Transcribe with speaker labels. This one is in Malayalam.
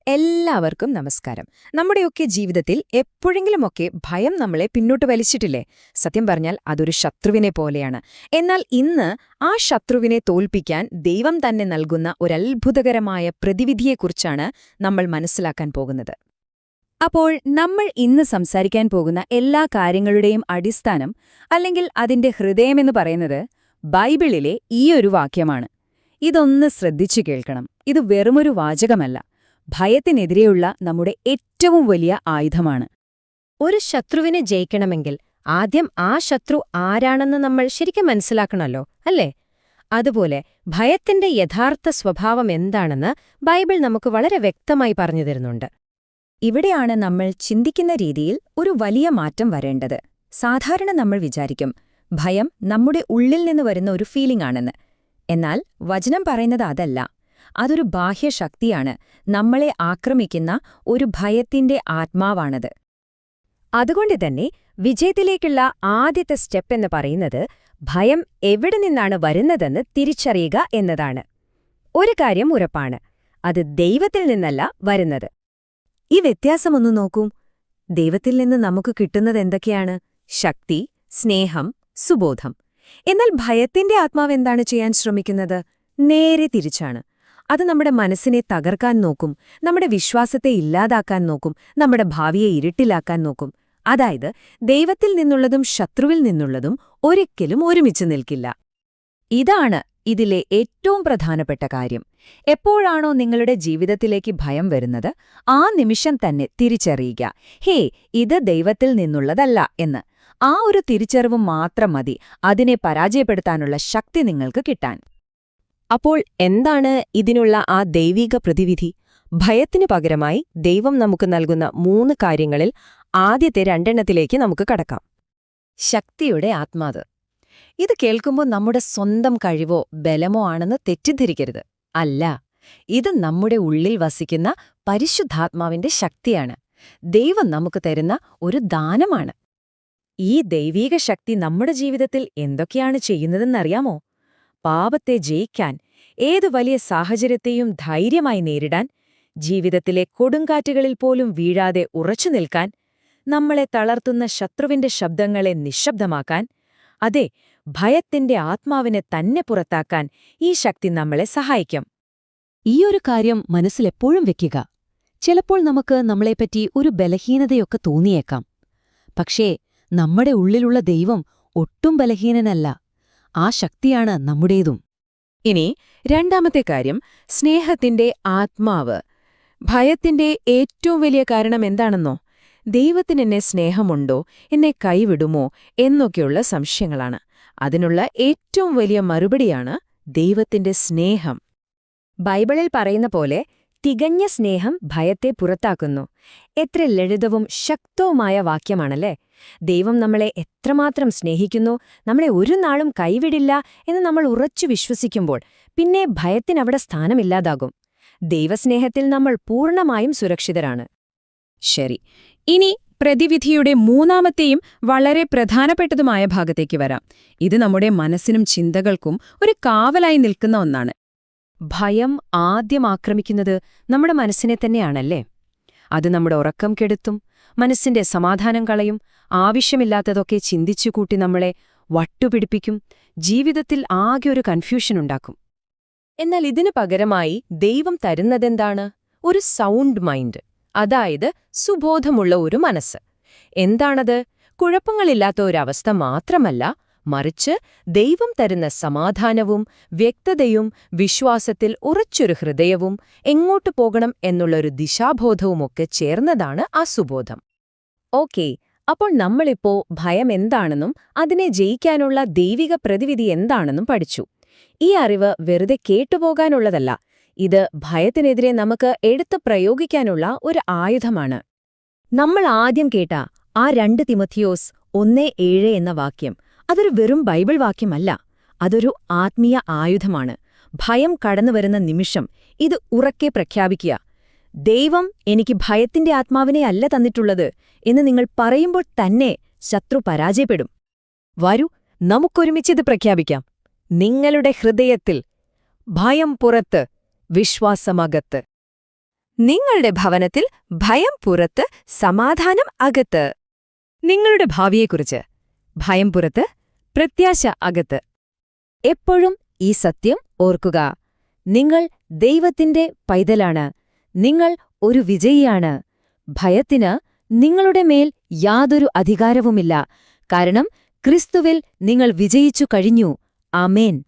Speaker 1: എല്ലാവർക്കും നമസ്കാരം. നമ്മുടെയൊക്കെ ജീവിതത്തിൽ എപ്പോഴെങ്കിലുമൊക്കെ ഭയം നമ്മളെ പിന്നോട്ട് വലിച്ചിട്ടില്ലേ? സത്യം പറഞ്ഞാൽ അതൊരു ശത്രുവിനെ പോലെയാണ്. എന്നാൽ ഇന്ന് ആ ശത്രുവിനെ തോൽപ്പിക്കാൻ ദൈവം തന്നെ നൽകുന്ന ഒരത്ഭുതകരമായ പ്രതിവിധിയെക്കുറിച്ചാണ് നമ്മൾ മനസ്സിലാക്കാൻ പോകുന്നത്. അപ്പോൾ നമ്മൾ ഇന്ന് സംസാരിക്കാൻ പോകുന്ന എല്ലാ കാര്യങ്ങളുടെയും അടിസ്ഥാനം, അല്ലെങ്കിൽ അതിന്റെ ഹൃദയമെന്ന് പറയുന്നത് ബൈബിളിലെ ഈയൊരു വാക്യമാണ്. ഇതൊന്ന് ശ്രദ്ധിച്ചു കേൾക്കണം. ഇത് വെറുമൊരു വാചകമല്ല, ഭയത്തിനെതിരെയുള്ള നമ്മുടെ ഏറ്റവും വലിയ ആയുധമാണ്.
Speaker 2: ഒരു ശത്രുവിനെ ജയിക്കണമെങ്കിൽ ആദ്യം ആ ശത്രു ആരാണെന്ന് നമ്മൾ ശരിക്കും മനസ്സിലാക്കണമല്ലോ, അല്ലേ? അതുപോലെ ഭയത്തിന്റെ യഥാർത്ഥ സ്വഭാവം എന്താണെന്ന് ബൈബിൾ നമുക്ക് വളരെ വ്യക്തമായി പറഞ്ഞു തരുന്നുണ്ട്.
Speaker 1: ഇവിടെയാണ് നമ്മൾ ചിന്തിക്കുന്ന രീതിയിൽ ഒരു വലിയ മാറ്റം വരേണ്ടത്. സാധാരണ നമ്മൾ വിചാരിക്കും ഭയം നമ്മുടെ ഉള്ളിൽ നിന്ന് വരുന്ന ഒരു ഫീലിംഗ് ആണെന്ന്. എന്നാൽ വചനം പറയുന്നത് അതല്ല. അതൊരു ബാഹ്യശക്തിയാണ്, നമ്മളെ ആക്രമിക്കുന്ന ഒരു ഭയത്തിന്റെ ആത്മാവാണത്.
Speaker 2: അതുകൊണ്ട് തന്നെ വിജയത്തിലേക്കുള്ള ആദ്യത്തെ സ്റ്റെപ്പ് എന്ന് പറയുന്നത് ഭയം എവിടെ നിന്നാണ് വരുന്നതെന്ന് തിരിച്ചറിയുക എന്നതാണ്. ഒരു കാര്യം ഉറപ്പാണ്, അത് ദൈവത്തിൽ നിന്നല്ല വരുന്നത്.
Speaker 1: ഈ വ്യത്യാസമൊന്നു നോക്കൂ. ദൈവത്തിൽ നിന്ന് നമുക്ക് കിട്ടുന്നതെന്തൊക്കെയാണ്? ശക്തി, സ്നേഹം, സുബോധം. എന്നാൽ ഭയത്തിന്റെ ആത്മാവെന്താണ് ചെയ്യാൻ ശ്രമിക്കുന്നത്? നേരെ തിരിച്ചാണ്. അത് നമ്മുടെ മനസ്സിനെ തകർക്കാൻ നോക്കും, നമ്മുടെ വിശ്വാസത്തെ ഇല്ലാതാക്കാൻ നോക്കും, നമ്മുടെ ഭാവിയെ ഇരുട്ടിലാക്കാൻ നോക്കും. അതായത് ദൈവത്തിൽ നിന്നുള്ളതും ശത്രുവിൽ നിന്നുള്ളതും ഒരിക്കലും ഒരുമിച്ച് നിൽക്കില്ല. ഇതാണ് ഇതിലെ ഏറ്റവും പ്രധാനപ്പെട്ട കാര്യം. എപ്പോഴാണോ നിങ്ങളുടെ ജീവിതത്തിലേക്ക് ഭയം വരുന്നത്, ആ നിമിഷം തന്നെ തിരിച്ചറിയുക, ഹേ, ഇത് ദൈവത്തിൽ നിന്നുള്ളതല്ല എന്ന്. ആ ഒരു തിരിച്ചറിവ് മാത്രം മതി അതിനെ പരാജയപ്പെടുത്താനുള്ള ശക്തി നിങ്ങൾക്ക് കിട്ടാൻ.
Speaker 2: അപ്പോൾ എന്താണ് ഇതിനുള്ള ആ ദൈവിക പ്രതിവിധി? ഭയത്തിനു പകരമായി ദൈവം നമുക്ക് നൽകുന്ന 3 കാര്യങ്ങളിൽ ആദ്യത്തെ 2 നമുക്ക് കടക്കാം.
Speaker 1: ശക്തിയുടെ ആത്മാവ്. ഇത് കേൾക്കുമ്പോൾ നമ്മുടെ സ്വന്തം കഴിവോ ബലമോ ആണെന്ന് തെറ്റിദ്ധരിക്കരുത്. അല്ല, ഇത് നമ്മുടെ ഉള്ളിൽ വസിക്കുന്ന പരിശുദ്ധാത്മാവിന്റെ ശക്തിയാണ്. ദൈവം നമുക്ക് തരുന്ന ഒരു ദാനമാണ്. ഈ ദൈവീക ശക്തി നമ്മുടെ ജീവിതത്തിൽ എന്തൊക്കെയാണ് ചെയ്യുന്നതെന്നറിയാമോ? പാപത്തെ ജയിക്കാൻ, ഏതു വലിയ സാഹചര്യത്തെയും ധൈര്യമായി നേരിടാൻ, ജീവിതത്തിലെ കൊടുങ്കാറ്റുകളിൽ പോലും വീഴാതെ ഉറച്ചു നിൽക്കാൻ, നമ്മളെ തളർത്തുന്ന ശത്രുവിന്റെ ശബ്ദങ്ങളെ നിശബ്ദമാക്കാൻ, അതെ, ഭയത്തിന്റെ ആത്മാവിനെ തന്നെ പുറത്താക്കാൻ ഈ ശക്തി നമ്മളെ സഹായിക്കും.
Speaker 3: ഈയൊരു കാര്യം മനസ്സിലെപ്പോഴും വെക്കുക. ചിലപ്പോൾ നമുക്ക് നമ്മളെപ്പറ്റി ഒരു ബലഹീനതയൊക്കെ തോന്നിയേക്കാം. പക്ഷേ നമ്മുടെ ഉള്ളിലുള്ള ദൈവം ഒട്ടും ബലഹീനനല്ല. ആ ശക്തിയാണ് നമ്മുടേതും.
Speaker 1: ഇനി രണ്ടാമത്തെ കാര്യം, സ്നേഹത്തിന്റെ ആത്മാവ്. ഭയത്തിന്റെ ഏറ്റവും വലിയ കാരണം എന്താണെന്നോ? ദൈവത്തിനെന്നെ സ്നേഹമുണ്ടോ, എന്നെ കൈവിടുമോ എന്നൊക്കെയുള്ള സംശയങ്ങളാണ്. അതിനുള്ള ഏറ്റവും വലിയ മറുപടിയാണ് ദൈവത്തിന്റെ സ്നേഹം.
Speaker 2: ബൈബിളിൽ പറയുന്ന പോലെ തികഞ്ഞ സ്നേഹം ഭയത്തെ പുറത്താക്കുന്നു. എത്ര ലളിതവും ശക്തവുമായ വാക്യമാണല്ലേ? ദൈവം നമ്മളെ എത്രമാത്രം സ്നേഹിക്കുന്നു, നമ്മളെ ഒരു നാളും കൈവിടില്ല എന്ന് നമ്മൾ ഉറച്ചു വിശ്വസിക്കുമ്പോൾ പിന്നെ ഭയത്തിനവിടെ സ്ഥാനമില്ലാതാകും. ദൈവസ്നേഹത്തിൽ നമ്മൾ പൂർണ്ണമായും സുരക്ഷിതരാണ്.
Speaker 1: ശരി, ഇനി പ്രതിവിധിയുടെ മൂന്നാമത്തെയും വളരെ പ്രധാനപ്പെട്ടതുമായ ഭാഗത്തേക്ക് വരാം. ഇത് നമ്മുടെ മനസ്സിനും ചിന്തകൾക്കും ഒരു കാവലായി നിൽക്കുന്ന ഒന്നാണ്. ഭയം ആദ്യം ആക്രമിക്കുന്നത് നമ്മുടെ മനസ്സിനെ തന്നെയാണല്ലേ? അത് നമ്മുടെ ഉറക്കം കെടുത്തും, മനസ്സിന്റെ സമാധാനം കളയും, ആവശ്യമില്ലാത്തതൊക്കെ ചിന്തിച്ചുകൂട്ടി നമ്മളെ വട്ടുപിടിപ്പിക്കും, ജീവിതത്തിൽ ആകെ ഒരു കൺഫ്യൂഷനുണ്ടാക്കും. എന്നാൽ ഇതിനു പകരമായി ദൈവം തരുന്നതെന്താണ്? ഒരു സൗണ്ട് മൈൻഡ്, അതായത് സുബോധമുള്ള ഒരു മനസ്സ്. എന്താണത്? കുഴപ്പങ്ങളില്ലാത്ത ഒരവസ്ഥ മാത്രമല്ല, മറിച്ച് ദൈവം തരുന്ന സമാധാനവും വ്യക്തതയും വിശ്വാസത്തിൽ ഉറച്ചൊരു ഹൃദയവും എങ്ങോട്ടു പോകണം എന്നുള്ളൊരു ദിശാബോധവുമൊക്കെ ചേർന്നതാണ് ആ സുബോധം. ഓക്കേ, അപ്പോൾ നമ്മളിപ്പോ ഭയം എന്താണെന്നും അതിനെ ജയിക്കാനുള്ള ദൈവിക പ്രതിവിധി എന്താണെന്നും പഠിച്ചു. ഈ അറിവ് വെറുതെ കേട്ടുപോകാനുള്ളതല്ല, ഇത് ഭയത്തിനെതിരെ നമുക്ക് എടുത്ത് പ്രയോഗിക്കാനുള്ള ഒരു ആയുധമാണ്. നമ്മൾ ആദ്യം കേട്ട ആ 2 തിമോഥെയോസ് 1:7 എന്ന വാക്യം, അതൊരു വെറും ബൈബിൾ വാക്യമല്ല, അതൊരു ആത്മീയ ആയുധമാണ്. ഭയം കടന്നുവരുന്ന നിമിഷം ഇത് ഉറക്കെ പ്രഖ്യാപിക്കുക. ദൈവം എനിക്ക് ഭയത്തിന്റെ ആത്മാവിനെ അല്ല തന്നിട്ടുള്ളത് എന്ന് നിങ്ങൾ പറയുമ്പോൾ തന്നെ ശത്രു പരാജയപ്പെടും. വരൂ, നമുക്കൊരുമിച്ചിത് പ്രഖ്യാപിക്കാം. നിങ്ങളുടെ ഹൃദയത്തിൽ ഭയം പുറത്ത്, വിശ്വാസമകത്ത്.
Speaker 2: നിങ്ങളുടെ ഭവനത്തിൽ ഭയം പുറത്ത്, സമാധാനം അകത്ത്. നിങ്ങളുടെ ഭാവിയെക്കുറിച്ച് ഭയം പുറത്ത്, പ്രത്യാശ അകത്ത്. എപ്പോഴും ഈ സത്യം ഓർക്കുക. നിങ്ങൾ ദൈവത്തിന്റെ പൈതലാണ്. നിങ്ങൾ ഒരു വിജയിയാണ്. ഭയത്തിന് നിങ്ങളുടെ മേൽ യാതൊരു അധികാരവുമില്ല. കാരണം ക്രിസ്തുവിൽ നിങ്ങൾ വിജയിച്ചു കഴിഞ്ഞു. ആമേൻ.